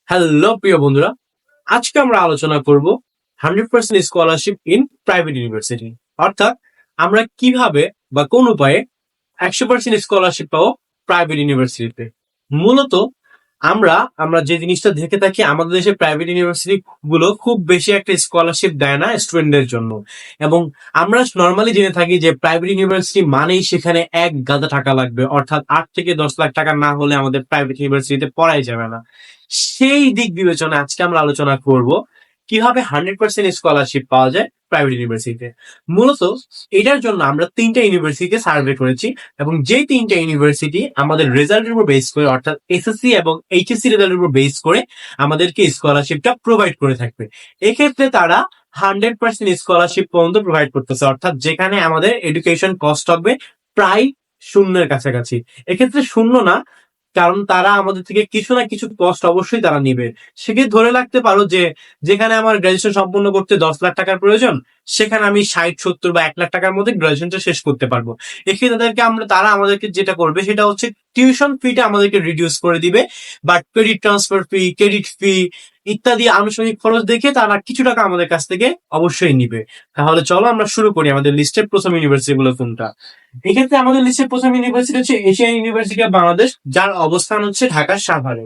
Hello প্রিয় বন্ধুরা, আজকে আমরা আলোচনা করব 100% স্কলারশিপ ইন প্রাইভেট ইউনিভার্সিটি। অর্থাৎ আমরা কিভাবে বা কোন উপায়ে 100% স্কলারশিপ পাবো প্রাইভেট ইউনিভার্সিটিতে। মূলত আমরা আমরা যে জিনিসটা দেখে থাকি, আমাদের দেশে প্রাইভেট ইউনিভার্সিটি গুলো খুব বেশি একটা স্কলারশিপ দেয় না স্টুডেন্টদের জন্য। এবং আমরা নর্মালি জেনে থাকি যে প্রাইভেট ইউনিভার্সিটি মানেই সেখানে এক গাদা টাকা লাগবে, অর্থাৎ 8 থেকে 10 লাখ টাকা না হলে আমাদের প্রাইভেট ইউনিভার্সিটিতে পড়াই যাবে না। সেই দিক বিবেচনা আজকে আমরা আলোচনা করব কিভাবে 100% স্কলারশিপ পাওয়া যায় প্রাইভেট ইউনিভার্সিটিতে। মূলত এটার জন্য আমরা 3টা ইউনিভার্সিটিতে সার্ভে করেছি, এবং যে 3টা ইউনিভার্সিটি আমাদের রেজাল্টের উপর বেস করে, অর্থাৎ এসএসসি এবং এইচএসসি রেজাল্টের উপর বেস করে আমাদেরকে স্কলারশিপটা প্রোভাইড করে থাকবে। এক্ষেত্রে তারা 100% স্কলারশিপ পর্যন্ত প্রোভাইড করতেছে, অর্থাৎ যেখানে আমাদের এডুকেশন কস্ট হবে প্রায় শূন্যের কাছাকাছি। এক্ষেত্রে শূন্য না, কারণ তারা আমাদের থেকে কিছু না কিছু কস্ট অবশ্যই তারা নিবে। সেক্ষেত্রে ধরে রাখতে পারো যে যেখানে আমার গ্রাজুয়েশন সম্পূর্ণ করতে 10 লাখ টাকার প্রয়োজন, সেখানে আমি 60, 70 বা 1 লাখ টাকার মধ্যে গ্রাজুয়েশনটা শেষ করতে পারবো। এক্ষেত্রে তারা আমাদেরকে যেটা করবে সেটা হচ্ছে টিউশন ফিটা আমাদেরকে রিডিউস করে দিবে, but credit transfer fee, credit fee ইত্যাদি আনুষঙ্গিক খরচ দেখে তারা কিছু টাকা আমাদের কাছ থেকে অবশ্যই নিবে। তাহলে চলো আমরা শুরু করি। আমাদের লিস্টের প্রথম ইউনিভার্সিটি গুলো কোনটা? এক্ষেত্রে আমাদের লিস্টের প্রথম ইউনিভার্সিটি হচ্ছে এশিয়ান ইউনিভার্সিটি অফ বাংলাদেশ, যার অবস্থান হচ্ছে ঢাকার সাভারে।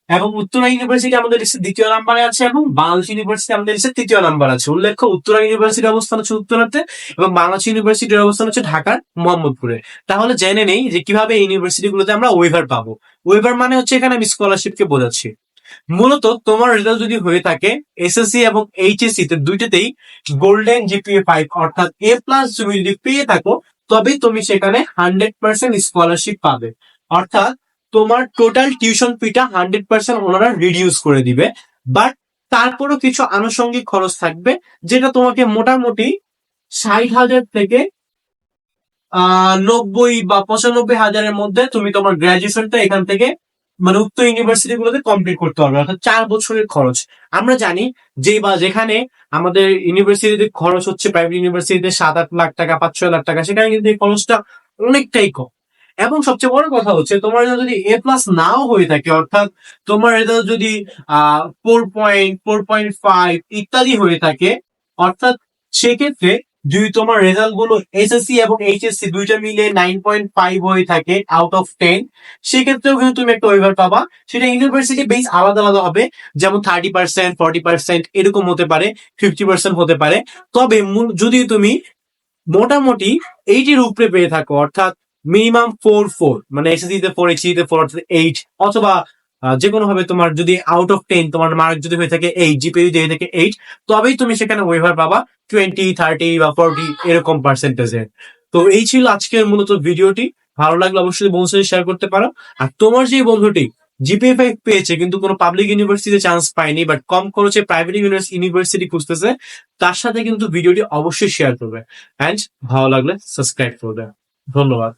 এবং উত্তরা ইউনিভার্সিটি আমাদের লিস্টে দ্বিতীয় নাম্বারে আছে, এবং বাংলাদেশ ইউনিভার্সিটি আমাদের লিস্টে তৃতীয় নাম্বার আছে। উল্লেখ্য, উত্তরা ইউনিভার্সিটির অবস্থান হচ্ছে উত্তরাতে এবং বাংলাদেশ ইউনিভার্সিটির অবস্থান হচ্ছে ঢাকার মোহাম্মদপুরে। তাহলে জেনে নেই যে কিভাবে এই ইউনিভার্সিটি গুলোতে আমরা ওয়েভার পাবো। ওয়েভার মানে হচ্ছে, এখানে আমি স্কলারশিপকে বোঝাচ্ছি। মূলত তোমার রেজাল্ট যদি হয়ে থাকে এসএসসি এবং এইচএসসি তে দুইটাতেই গোল্ডেন জিপিএ 5, অর্থাৎ A+ তুমি যদি পেয়ে থাকো, তবেই তুমি সেখানে 100% স্কলারশিপ পাবে। অর্থাৎ তোমার টোটাল টিউশন ফিটা 100% ওনারা রিডিউস করে দিবে। বাট তারপরও কিছু আনুষঙ্গিক খরচ থাকবে, যেটা তোমাকে মোটামুটি 60,000 থেকে 90 বা 95 হাজারের মধ্যে তুমি তোমার গ্রাজুয়েশনটা এখান থেকে, মানে উক্ত ইউনিভার্সিটি গুলোতে কমপ্লিট করতে পারবে, অর্থাৎ 4 বছরের খরচ। আমরা জানি বা যেখানে আমাদের ইউনিভার্সিটিতে খরচ হচ্ছে প্রাইভেট ইউনিভার্সিটিতে 7-8 লাখ টাকা, 5-6 লাখ টাকা, সেখানে কিন্তু এই খরচটা অনেকটাই কম। এবং সবচেয়ে বড় কথা হচ্ছে, তোমার রেজাল্ট যদি A+ নাও হয়ে থাকে, অর্থাৎ তোমার রেজাল্ট যদি 4.5 ইত্যাদি হয়ে থাকে, অর্থাৎ সেক্ষেত্রে যদি তোমার রেজাল্ট গুলো এসএসসি এবং এইচএসসি দুইটা মিলে 9.5 হয়ে থাকে আউট অফ 10, সেক্ষেত্রেও কিন্তু তুমি একটা ওয়েভার পাবা। সেটা ইউনিভার্সিটি বেস আলাদা আলাদা হবে, যেমন 30%, 40% এরকম হতে পারে, 50% হতে পারে। তবে যদি তুমি মোটামুটি 80-এর উপরে পেয়ে থাকো, অর্থাৎ মিনিমাম 4 মানে এসএসসি তে 4, এইচএসসি তে 4, অর্থাৎ 8, অথবা যে কোনো ভাবে তোমার যদি আউট অফ 10 তোমার মার্ক যদি হয়ে থাকে 8, জিপিএ যদি হয়ে থাকে 8, তবেই তুমি সেখানে ওয়েভার পাবা 20, 30 বা 40 এরকম পার্সেন্টেজে। তো এই ছিল আজকের মূলত ভিডিওটি। ভালো লাগলে অবশ্যই বন্ধুর সাথে শেয়ার করতে পারো। আর তোমার যে বন্ধুটি জিপিএ 5 পেয়েছে কিন্তু কোনো পাবলিক ইউনিভার্সিটিতে চান্স পায়নি, বাট কম খরচে প্রাইভেট ইউনিভার্সিটি খুঁজতেছে, তার সাথে কিন্তু ভিডিওটি অবশ্যই শেয়ার করবে। অ্যান্ড ভালো লাগলে সাবস্ক্রাইব করবে। ধন্যবাদ।